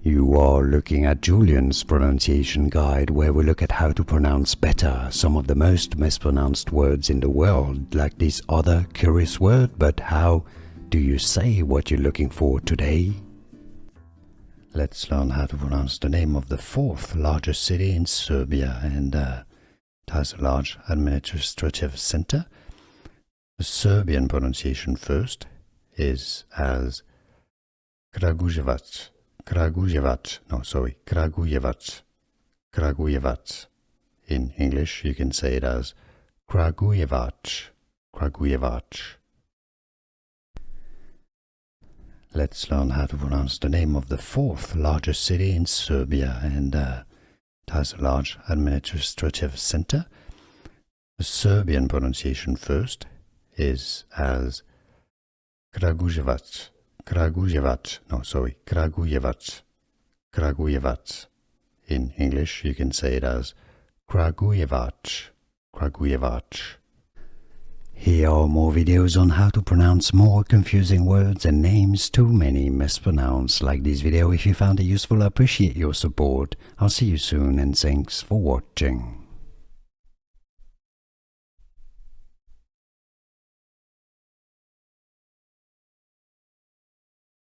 You are looking at Julian's pronunciation guide, where we look at how to pronounce better some of the most mispronounced words in the world, like this other curious word. But how do you say what you're looking for today? Let's learn how to pronounce the name of the fourth largest city in Serbia, and it has a large administrative center. The Serbian pronunciation first is as Kragujevac. Kragujevac. In English, you can say it as Kragujevac. Let's learn how to pronounce the name of the fourth largest city in Serbia, and it has a large administrative center. The Serbian pronunciation first is as Kragujevac. In English, you can say it as Kragujevac. Here are more videos on how to pronounce more confusing words and names too many mispronounced. Like this video if you found it useful. I appreciate your support. I'll see you soon, and thanks for watching.